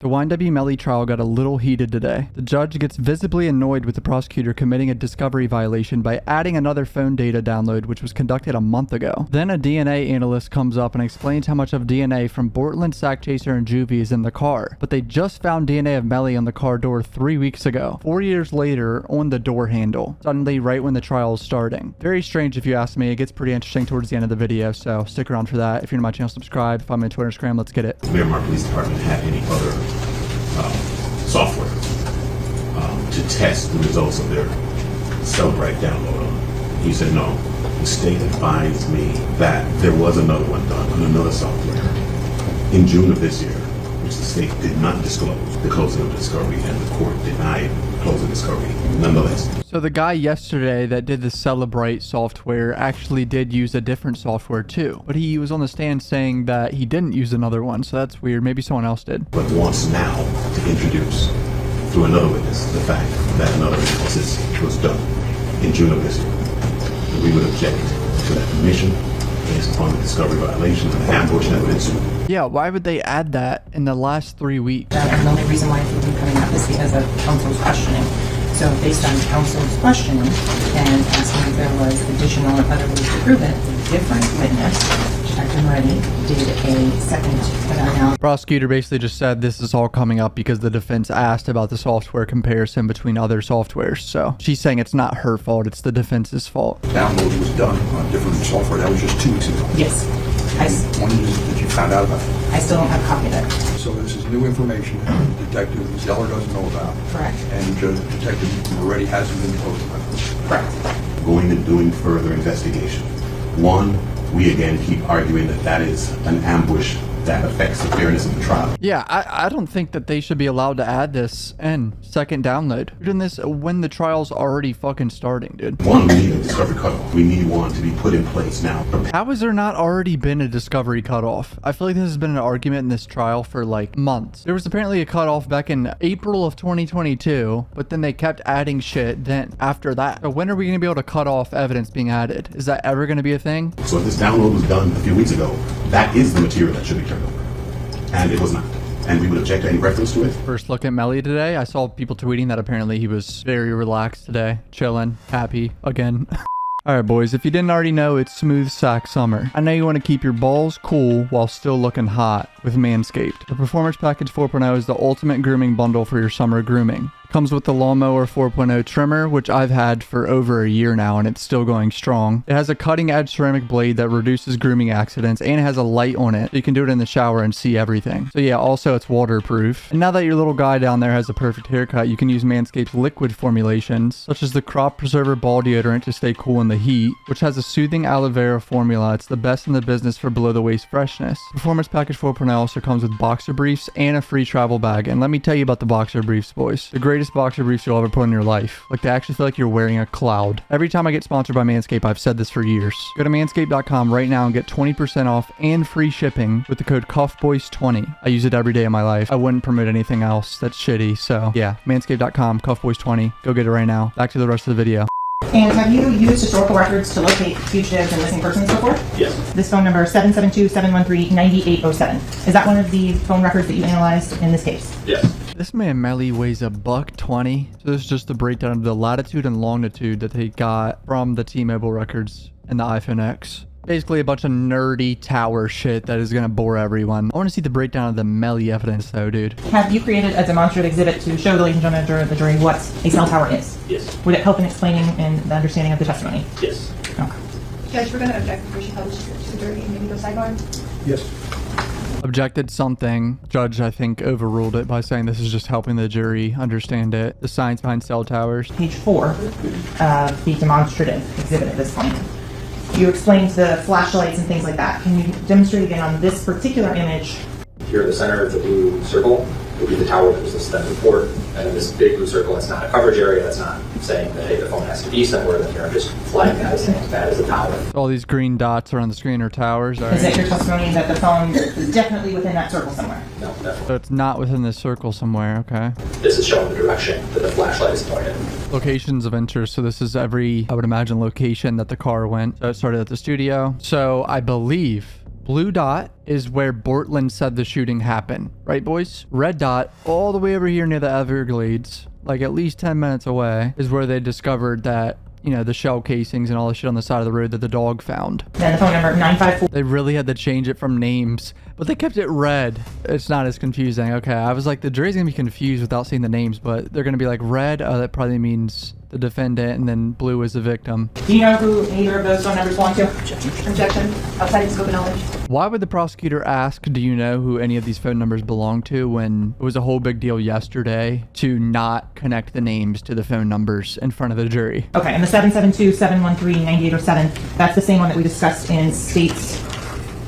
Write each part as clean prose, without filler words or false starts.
The YNW Melly trial got a little heated today. The judge gets visibly annoyed with the prosecutor committing a discovery violation by adding another phone data download which was conducted a month ago. Then a DNA analyst comes up and explains how much of DNA from Bortland, Sackchaser, and Juvie is in the car. But they just found DNA of Melly on the car door 3 weeks ago. 4 years later on the door handle. Suddenly right when the trial is starting. Very strange if you ask me. It gets pretty interesting towards the end of the video, so stick around for that. If you're new to my channel, subscribe. If I'm on Twitter, Instagram, let's get it. Miramar Police Department had any other software to test the results of their Celebrite download on. He said no. The state advised me that there was another one done on another software in June of this year, which the state did not disclose the closing of the discovery, and the court denied closing discovery nonetheless. So the guy yesterday that did the Celebrite software actually did use a different software too, but he was on the stand saying that he didn't use another one, so that's weird. Maybe someone else did. But wants now to introduce through another witness the fact that another analysis was done in June of this year. And we would object to that admission based upon the discovery violation and the ambush that would ensue. Yeah, why would they add that in the last 3 weeks? And the only reason why it's even coming up is because of counsel's questioning. So based on counsel's questioning and asking if there was additional or other ways to prove it, a different witness, Detective Melly, did a second analysis. Prosecutor basically just said this is all coming up because the defense asked about the software comparison between other softwares. So she's saying it's not her fault, it's the defense's fault. Download was done on different software. That was just 2 weeks ago. Yes. When did you find out about it? I still don't have a copy of it. So this is new information that Detective Zeller doesn't know about. Correct. And Detective Moretti hasn't been told about. Correct. Going and doing further investigation. One, we again keep arguing that that is an ambush that affects the fairness of the trial. Yeah, I don't think that they should be allowed to add this in second download. You're doing this when the trial's already fucking starting, dude. One, we need a discovery cutoff. We need one to be put in place now. How has there not already been a discovery cutoff? I feel like this has been an argument in this trial for like months. There was apparently a cutoff back in April of 2022, but then they kept adding shit then after that. So when are we going to be able to cut off evidence being added? Is that ever going to be a thing? So if this download was done a few weeks ago, that is the material that should be turned over. And it was not. And we would object to any reference to it. First look at Melly today. I saw people tweeting that apparently he was very relaxed today. Chilling. Happy. Again. Alright boys, if you didn't already know, it's smooth sack summer. I know you want to keep your balls cool while still looking hot with Manscaped. The Performance Package 4.0 is the ultimate grooming bundle for your summer grooming. Comes with the Lawnmower 4.0 trimmer, which I've had for over a year now and it's still going strong. It has a cutting edge ceramic blade that reduces grooming accidents and it has a light on it so you can do it in the shower and see everything. So yeah, also it's waterproof. And now that your little guy down there has a perfect haircut, you can use Manscaped's liquid formulations such as the Crop Preserver Ball Deodorant to stay cool in the heat, which has a soothing aloe vera formula. It's the best in the business for below the waist freshness. Performance Package 4.0 also comes with boxer briefs and a free travel bag. And let me tell you about the boxer briefs, boys. The greatest boxer briefs you'll ever put in your life. Like, they actually feel like you're wearing a cloud. Every time I get sponsored by Manscaped, I've said this for years. Go to manscaped.com right now and get 20% off and free shipping with the code CUFBOYS20. I use it every day of my life. I wouldn't promote anything else that's shitty. So yeah, manscaped.com, CUFBOYS20. Go get it right now. Back to the rest of the video. And have you used historical records to locate fugitives and missing persons before? Yes. This phone number, 772-713-9807. Is that one of the phone records that you analyzed in this case? Yes. This man Melly weighs $120. So this is just the breakdown of the latitude and longitude that they got from the T-Mobile records and the iPhone X. Basically a bunch of nerdy tower shit that is gonna bore everyone. I want to see the breakdown of the Melly evidence though, dude. Have you created a demonstrative exhibit to show the ladies and gentlemen of the jury what a cell tower is? Yes. Would it help in explaining and the understanding of the testimony? Yes. Okay. Judge, we're going to object before she publishes it to the jury and maybe go sidebar. Yes. Objected something. Judge, I think, overruled it by saying this is just helping the jury understand it. The science behind cell towers. Page 4 of the demonstrative exhibit at this point. You explained the flashlights and things like that. Can you demonstrate again on this particular image? Here in the center of the blue circle would be the tower that was listed on the report, and then this big blue circle, that's not a coverage area, that's not saying that, hey, the phone has to be somewhere, then you're just flagging that as saying that is a tower. All these green dots are on the screen are towers. Is it your testimony that the phone is definitely within that circle somewhere? No, definitely. So it's not within this circle somewhere, okay. This is showing the direction that the flashlight is pointed. Locations of interest. So this is every, I would imagine, location that the car went. So it started at the studio. So I believe Blue dot is where Bortland said the shooting happened. Right, boys? Red dot, all the way over here near the Everglades, like at least 10 minutes away, is where they discovered that, you know, the shell casings and all the shit on the side of the road that the dog found. Then the phone number 954. They really had to change it from names, but they kept it red. It's not as confusing. Okay, I was like, the jury's gonna be confused without seeing the names, but they're gonna be like, red, oh, that probably means the defendant, and then blue is the victim. Do you know who either of those phone numbers belong to? Objection. Outside of scope of knowledge. Why would the prosecutor ask, do you know who any of these phone numbers belong to, when it was a whole big deal yesterday to not connect the names to the phone numbers in front of the jury? Okay, and the 772-713-9807, that's the same one that we discussed in States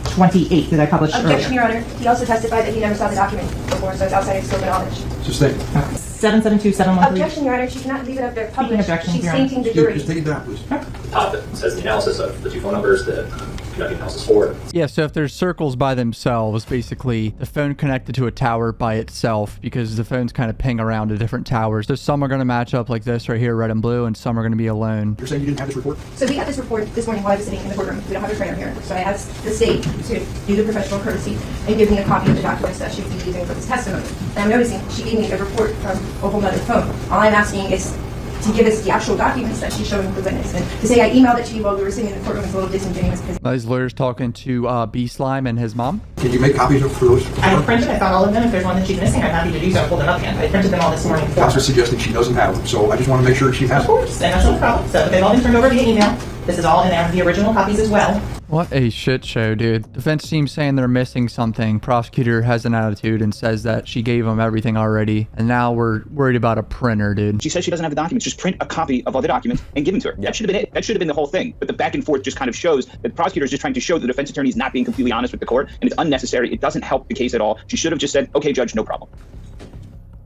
28 that I published Objection, earlier. Your Honor. He also testified that he never saw the document before, so it's outside of scope of knowledge. Sustain. Okay. 772-713. Objection, Your Honor. She cannot leave it up there Speaking published. objections, She's Your Honor. tainting the jury. Just take it down, please. Top that says the analysis of the two phone numbers that conducting analysis for. Yeah, so if there's circles by themselves, basically the phone connected to a tower by itself, because the phones kind of ping around to different towers. So some are going to match up like this right here, red and blue, and some are going to be alone. You're saying you didn't have this report? So we got this report this morning while I was sitting in the courtroom. We don't have a trainer here. So I asked the state to do the professional courtesy and give me a copy of the documents that she'd be using for this testimony. And I'm noticing she gave me a report from a whole other phone. All I'm asking is to give us the actual documents that she's showing the witness. And to say I emailed it to you while we were sitting in the courtroom is a little disingenuous because Now, these lawyers talking to B-Slime and his mom. Can you make copies for those? I have printed, I found all of them. If there's one that she's missing, I'm happy to do so. Pull them up again. I printed them all this morning for her. Counselor suggesting she doesn't have them, so I just want to make sure she has Of them. course, and that's no problem. So they've all been turned over via email. This is all in there, the original copies as well. What a shit show, dude. Defense team saying they're missing something. Prosecutor has an attitude and says that she gave them everything already. And now we're worried about a printer, dude. She says she doesn't have the documents. Just print a copy of all the documents and give them to her. That should have been it. That should have been the whole thing. But the back and forth just kind of shows that the prosecutor is just trying to show the defense attorney is not being completely honest with the court, and it's unnecessary. It doesn't help the case at all. She should have just said, okay, judge, no problem.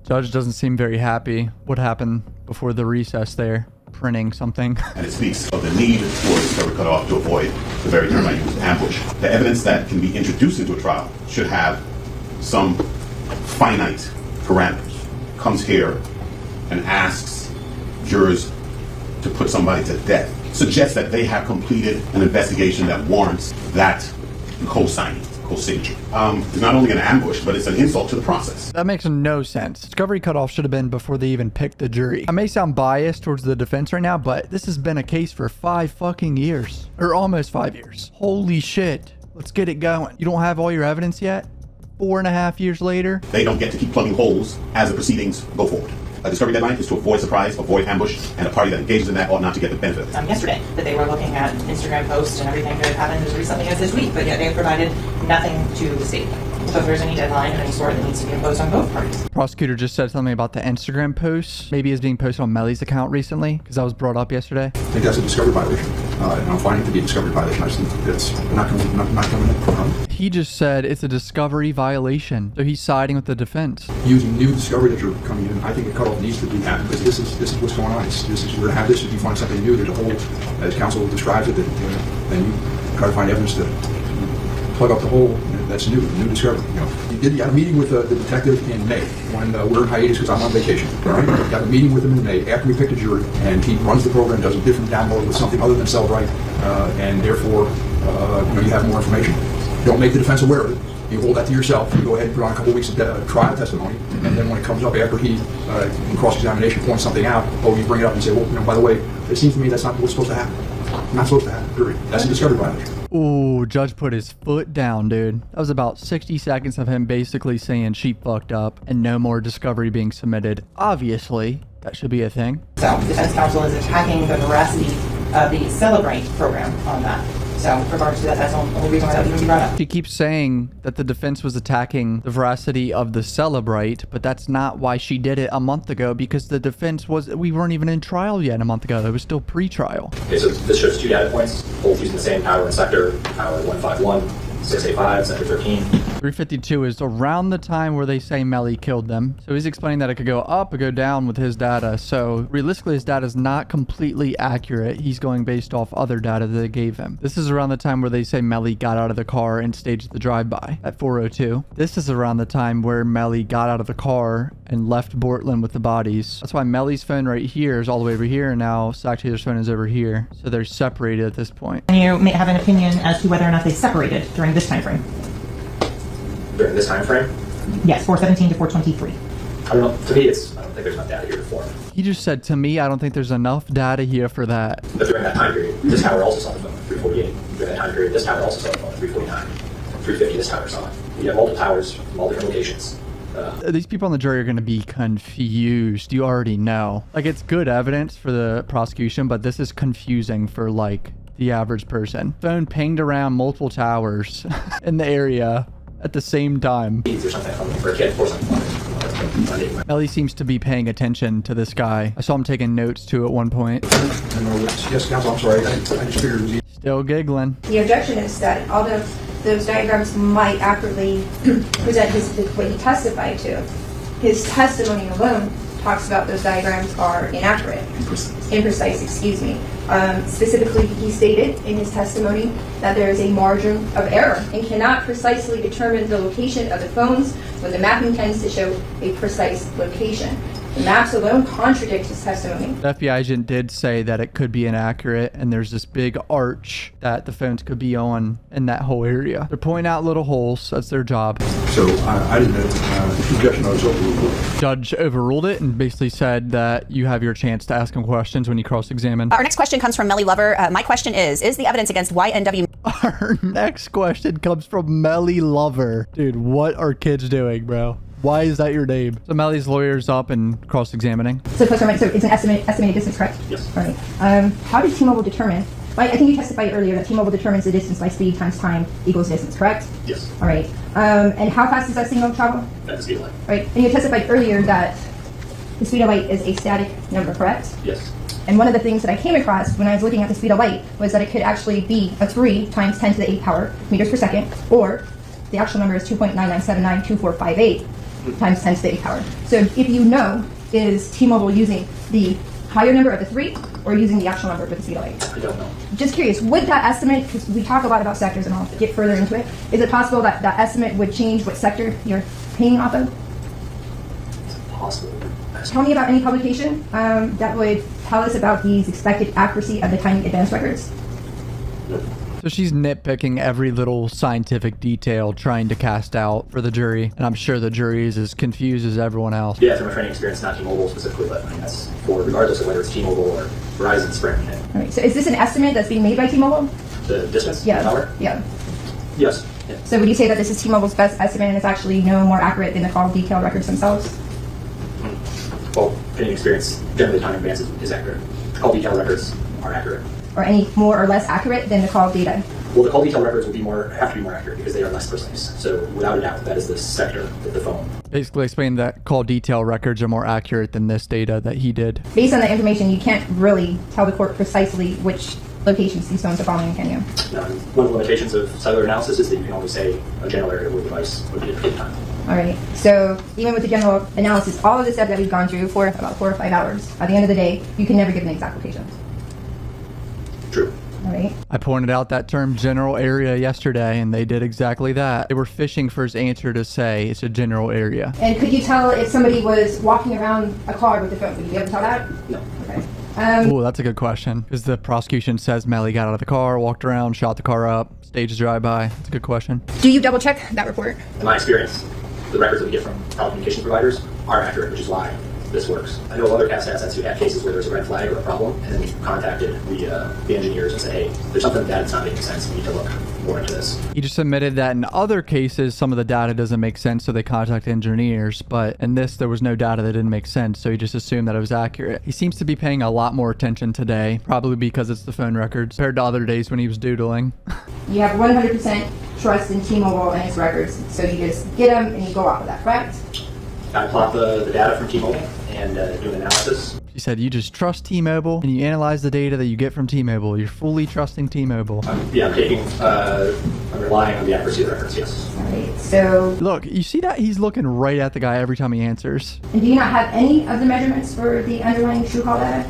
Judge doesn't seem very happy. What happened before the recess there? Printing something. And it speaks of the need for discovery cutoff to avoid the very term I used, ambush. The evidence that can be introduced into a trial should have some finite parameters. Comes here and asks jurors to put somebody to death. Suggests that they have completed an investigation that warrants that co-signature. It's not only an ambush, but it's an insult to the process. That makes no sense. Discovery cutoff should have been before they even picked the jury. I may sound biased towards the defense right now, but this has been a case for 5 fucking years. Or almost 5 years. Holy shit. Let's get it going. You don't have all your evidence yet? 4.5 years later? They don't get to keep plugging holes as the proceedings go forward. A discovery deadline is to avoid surprise, avoid ambush, and a party that engages in that ought not to get the benefit of it. Yesterday, that they were looking at Instagram posts and everything that happened as recently as this week, but yet they have provided nothing to the state. So if there's any deadline of any sort that needs to be imposed on both parties. Prosecutor just said something about the Instagram posts. Maybe it's being posted on Melly's account recently, because that was brought up yesterday. I think that's a discovery violation, and I'm finding it to be a discovery violation. I just think that's not coming in. He just said it's a discovery violation, so he's siding with the defense. Using new discovery that you're coming in, I think a cutoff needs to be happening because this is what's going on. You're going to have this if you find something new. There's a whole, as counsel describes it, then you try to find evidence to plug up the hole. That's new discovery. You had a meeting with the detective in May when we're in hiatus because I'm on vacation. Right? You got a meeting with him in May after we picked a jury, and he runs the program, does a different download with something other than Cellbrite, and therefore you have more information. Don't make the defense aware of it. You hold that to yourself. You go ahead and put on a couple of weeks of trial testimony, and then when it comes up after he, in cross-examination, points something out, you bring it up and say, well, by the way, it seems to me that's not what's supposed to happen. Not supposed to happen. Period. That's a discovery violation. Ooh, judge put his foot down, dude. That was about 60 seconds of him basically saying she fucked up and no more discovery being submitted. Obviously, that should be a thing. So defense counsel is attacking the veracity of the Celebrate program on that. So in regards to that, that's the only reason why that would even be brought up. She keeps saying that the defense was attacking the veracity of the Celebrate, but that's not why she did it a month ago, because the defense we weren't even in trial yet a month ago. It was still pre-trial. Okay, so this shows 2 data points, both using the same power and sector, power 151, 685, sector 13. 352 is around the time where they say Melly killed them. So he's explaining that it could go up or go down with his data. So realistically, his data is not completely accurate. He's going based off other data that they gave him. This is around the time where they say Melly got out of the car and staged the drive-by at 4:02. This is around the time where Melly got out of the car and left Bortland with the bodies. That's why Melly's phone right here is all the way over here, and now Sack Taylor's phone is over here. So they're separated at this point. And you may have an opinion as to whether or not they separated during this time frame. During this time frame, Yes, 417 to 423. I don't know. To me, I don't think there's enough data here to form. He just said to me, I don't think there's enough data here for that. But during that time period, this tower also saw the phone at 348. During that time period, this tower also saw the phone at 349. 350, this tower saw it. We have multiple towers from all different locations. These people on the jury are going to be confused. You already know. Like, it's good evidence for the prosecution, but this is confusing for, like, the average person. Phone pinged around multiple towers in the area at the same time. Or something for a kid or something. Melly seems to be paying attention to this guy. I saw him taking notes too at one point. Yes, counsel, I'm sorry. I just figured it was easy. Still giggling. The objection is that although those diagrams might accurately present what he testified to, his testimony alone talks about those diagrams are inaccurate. Imprecise, excuse me. Specifically, he stated in his testimony that there is a margin of error and cannot precisely determine the location of the phones when the mapping tends to show a precise location. The maps alone contradict his testimony. The FBI agent did say that it could be inaccurate, and there's this big arch that the phones could be on in that whole area. They're pointing out little holes. That's their job. So I didn't know the objection was overruled. Judge overruled it and basically said that you have your chance to ask him questions when you cross-examine. Our next question comes from Melly Lover. My question is the evidence against YNW... Our next question comes from Melly Lover. Dude, what are kids doing, bro? Why is that your name? So Melly's lawyer's up and cross-examining. So it's an estimated distance, correct? Yes. All right. How did T-Mobile determine? I think you testified earlier that T-Mobile determines the distance by speed times time equals distance, correct? Yes. All right. And how fast does that signal travel? That's the speed line. Right. And you testified earlier that the speed of light is a static number, correct? Yes. And one of the things that I came across when I was looking at the speed of light was that it could actually be a 3 times 10 to the 8 power meters per second, or the actual number is 2.99792458 times 10 to the 8 power. So if you know, is T-Mobile using the higher number of the 3 or using the actual number for the speed of light? I don't know. Just curious, would that estimate, because we talk a lot about sectors and I'll get further into it, is it possible that that estimate would change what sector you're paying off of? It's possible. Tell me about any publication that would tell us about the expected accuracy of the timing advance records. So she's nitpicking every little scientific detail trying to cast out for the jury. And I'm sure the jury is as confused as everyone else. Yeah, from a training experience, not T-Mobile specifically, but I mean, that's for regardless of whether it's T-Mobile or Verizon, Sprint. All right, so is this an estimate that's being made by T-Mobile? The distance? Yeah. The tower? Yeah. Yes. Yeah. So would you say that this is T-Mobile's best estimate and it's actually no more accurate than the call detail records themselves? Well, training experience, generally time advance is accurate. Call detail records are accurate. Or any more or less accurate than the call data? Well, the call detail records will have to be more accurate because they are less precise. So without a doubt, that is the sector of the phone. Basically explaining that call detail records are more accurate than this data that he did. Based on the information, you can't really tell the court precisely which locations these phones are following, can you? Now, one of the limitations of cellular analysis is that you can only say a general area where the device would be at a given time. All right. So even with the general analysis, all of the steps that we've gone through for about 4 or 5 hours, by the end of the day, you can never give an exact location. True. All right. I pointed out that term general area yesterday, and they did exactly that. They were fishing for his answer to say it's a general area. And could you tell if somebody was walking around a car with the phone? Would you be able to tell that? No. Okay. Oh, that's a good question. Because the prosecution says Melly got out of the car, walked around, shot the car up, staged a drive-by. That's a good question. Do you double check that report? In my experience, the records that we get from telecommunications providers are accurate, which is why this works. I know of other cast assets who had cases where there's a red flag or a problem, and then we contacted the engineers and said, hey, there's something that's not making sense. We need to look more into this. He just admitted that in other cases, some of the data doesn't make sense, so they contact engineers. But in this, there was no data that didn't make sense, so he just assumed that it was accurate. He seems to be paying a lot more attention today, probably because it's the phone records, compared to other days when he was doodling. You have 100% trust in T-Mobile and its records, so you just get them and you go off of that, correct? kind of plot the data from T-Mobile and do an analysis. She said you just trust T-Mobile and you analyze the data that you get from T-Mobile. You're fully trusting T-Mobile. I'm relying on the accuracy of the records, yes. All right, so, Look, you see that? He's looking right at the guy every time he answers. and do you not have any of the measurements for the underlying true call data?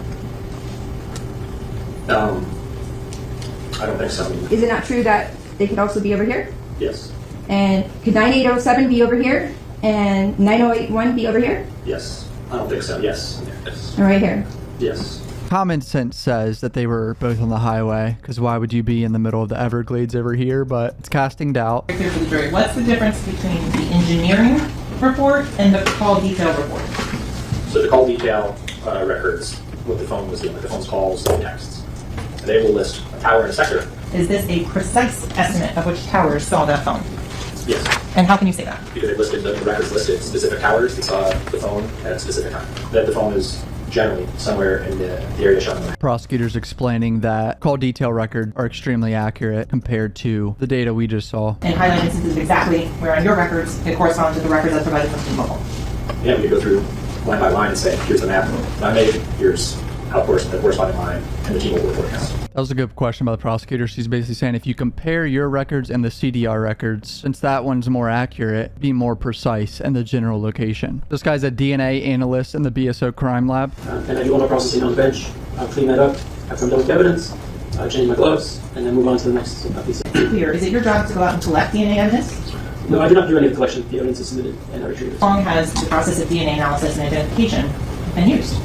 I don't think so. Is it not true that they could also be over here? Yes. And could 9807 be over here? And 9081 be over here? Yes. I don't think so. Yes. Yes. Or right here? Yes. Common sense says that they were both on the highway, because why would you be in the middle of the Everglades over here? But it's casting doubt. Clear for the jury. What's the difference between the engineering report and the call detail report? So the call detail records what the phone was doing, the phone's calls and texts. And they will list a tower and a sector. Is this a precise estimate of which towers saw that phone? Yes. And how can you say that? Because they listed, the records listed specific towers that saw the phone at a specific time. That the phone is generally somewhere in the area shown. Prosecutors explaining that call detail records are extremely accurate compared to the data we just saw. And highlight instances exactly where on your records it corresponds to the records that's provided from T-Mobile. Yeah, we could go through line by line and say, here's the map that I made, here's how the corresponding line and the T-Mobile forecast. That was a good question by the prosecutor. She's basically saying if you compare your records and the CDR records, since that one's more accurate, be more precise in the general location. This guy's a DNA analyst in the BSO crime lab. And I do all my processing on the bench. I'll clean that up after I'm done with the evidence, change my gloves, and then move on to the next piece. Clear. Is it your job to go out and collect DNA evidence? No, I do not do any of the collection. The evidence is submitted and I retrieve it. How long has the process of DNA analysis and identification been used?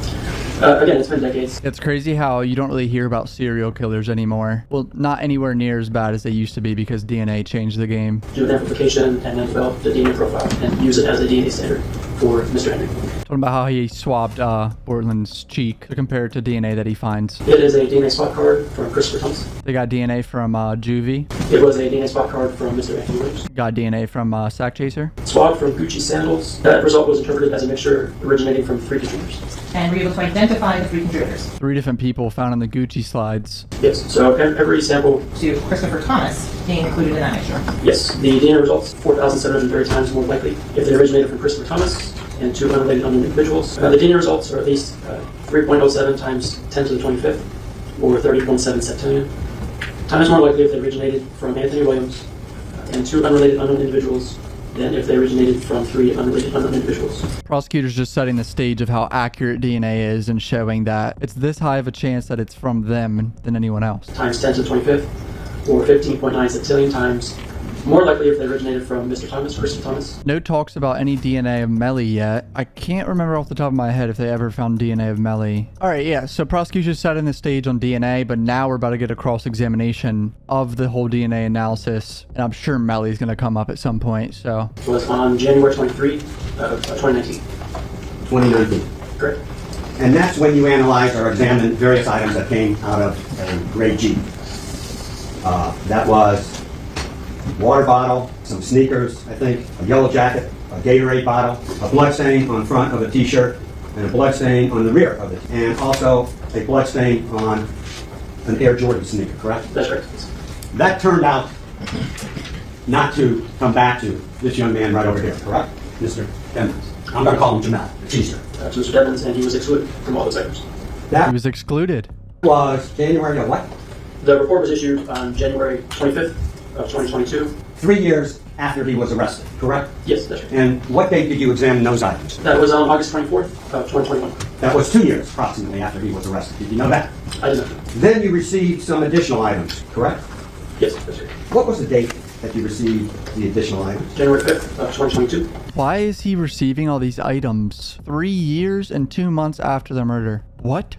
Again, it's been decades. It's crazy how you don't really hear about serial killers anymore. Well, not anywhere near as bad as they used to be because DNA changed the game. Do an amplification and then develop the DNA profile and use it as a DNA standard for Mr. Henry. Talking about how he swabbed Borland's cheek to compare it to DNA that he finds. It is a DNA spot card from Christopher Thomas. They got DNA from Juvie. It was a DNA spot card from Mr. Anthony Williams. Got DNA from Sack Chaser. Swab from Gucci sandals. That result was interpreted as a mixture originating from 3 contributors. And were you able to identify the 3 contributors? 3 different people found in the Gucci slides. Yes, so every sample. To Christopher Thomas being included in that mixture. Yes, the DNA results 4,730 times more likely if they originated from Christopher Thomas and 2 unrelated unknown individuals. The DNA results are at least 3.07 times 10 to the 25th, or 30.7 septillion. Times more likely if they originated from Anthony Williams and 2 unrelated unknown individuals than if they originated from 3 unrelated unknown individuals. Prosecutors just setting the stage of how accurate DNA is and showing that it's this high of a chance that it's from them than anyone else. Times 10 to the 25th, or 15.9 septillion times more likely if they originated from Mr. Thomas, Christopher Thomas. No talks about any DNA of Melly yet. I can't remember off the top of my head if they ever found DNA of Melly. Alright, yeah, so prosecution setting the stage on DNA, but now we're about to get a cross-examination of the whole DNA analysis, and I'm sure Melly's going to come up at some point, so. It was on January 23, 2019. 2019. Correct. And that's when you analyzed or examined various items that came out of a gray Jeep. That was water bottle, some sneakers, I think, a yellow jacket, a Gatorade bottle, a blood stain on front of a t-shirt, and a blood stain on the rear of it, and also a blood stain on an Air Jordan sneaker, correct? That's right. That turned out not to come back to this young man right over here, correct? Mr. Evans. I'm going to call him Jamal, the teacher. To Mr. Devins, and he was excluded from all those items. He That was excluded. was January of what? The report was issued on January 25th of 2022. 3 years after he was arrested, correct? Yes, that's right. And what date did you examine those items? That was on August 24th of 2021. That was 2 years approximately after he was arrested. Did you know that? I did not. Then you received some additional items, correct? Yes, that's right. What was the date that you received the additional items? January 5th of 2022. Why is he receiving all these items 3 years and 2 months after the murder? What?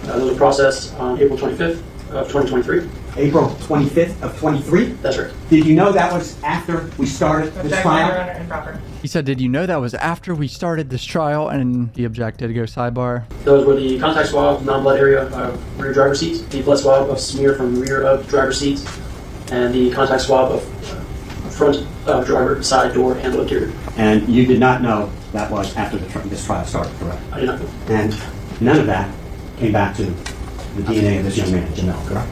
Those were processed on April 25th of 2023. April 25th of 23? That's right. Did you know that was after we started this trial? He said, did you know that was after we started this trial? And he objected. Go sidebar. Those were the contact swab, non-blood area of rear driver seat, the blood swab of smear from rear of driver seat, and the contact swab of front of driver side door handle interior. And you did not know that was after this trial started, correct? I did not know. And none of that came back to the DNA of this young man, Jamel, correct?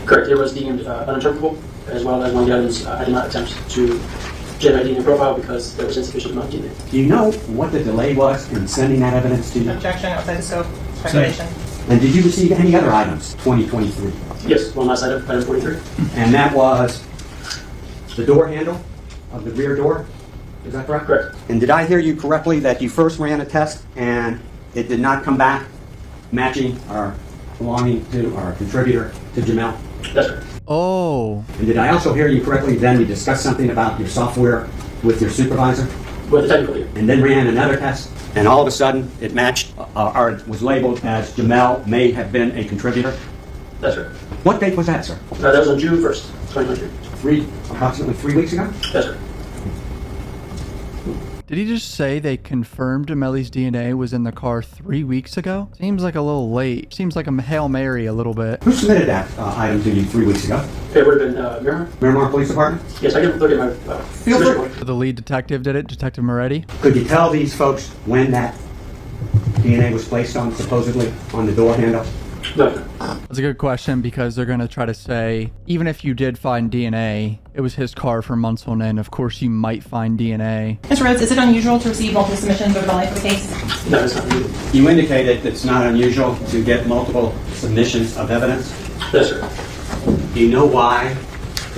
Correct. It was deemed uninterpretable, as well as one of the items I did not attempt to generate DNA profile because there was insufficient amount of DNA. Do you know what the delay was in sending that evidence to you? Objection, outside the scope, speculation. And did you receive any other items, 2023? Yes, one last item, item 43. And that was the door handle of the rear door? Is that correct? Correct. And did I hear you correctly that you first ran a test and it did not come back matching or belonging to or contributor to Jamel? That's correct. Oh, And did I also hear you correctly then you discussed something about your software with your supervisor With the technical lead. and then ran another test and all of a sudden it matched or it was labeled as Jamel may have been a contributor? That's correct. What date was that, sir? That was on June 1st, 2023. Approximately 3 weeks ago? That's correct. did he just say they confirmed Melly's DNA was in the car 3 weeks ago? Seems like a little late. Seems like a Hail Mary a little bit. Who submitted that item to you 3 weeks ago? It would have been Miramar. Miramar Police Department? Yes, I can look at my Feel free. submission board. The lead detective did it, Detective Moretti. Could you tell these folks when that DNA was placed on, supposedly, on the door handle? No. That's a good question because they're going to try to say, even if you did find DNA, it was his car for months on end. Of course, you might find DNA. Mr. Rhodes, is it unusual to receive multiple submissions over the life of the case? No, it's not needed. You indicated it's not unusual to get multiple submissions of evidence. That's correct. Do you know why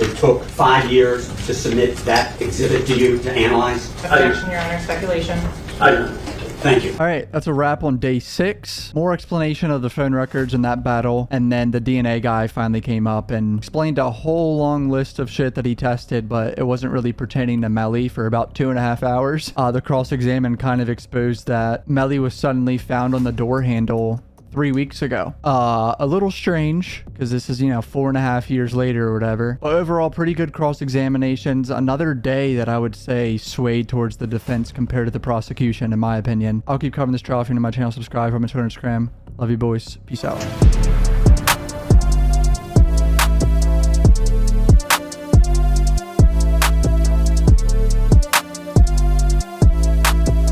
it took 5 years to submit that exhibit to you to analyze? Objection, Your Honor, speculation. I do not. Thank you. All right, that's a wrap on day 6. More explanation of the phone records in that battle. And then the DNA guy finally came up and explained a whole long list of shit that he tested, but it wasn't really pertaining to Melly for about 2.5 hours. The cross-examine kind of exposed that Melly was suddenly found on the door handle 3 weeks ago. A little strange because this is, 4.5 years later or whatever. But overall, pretty good cross-examinations. Another day that I would say swayed towards the defense compared to the prosecution, in my opinion. I'll keep covering this trial. If you're new to my channel, subscribe. I'm on Twitter and Instagram. Love you, boys. Peace out.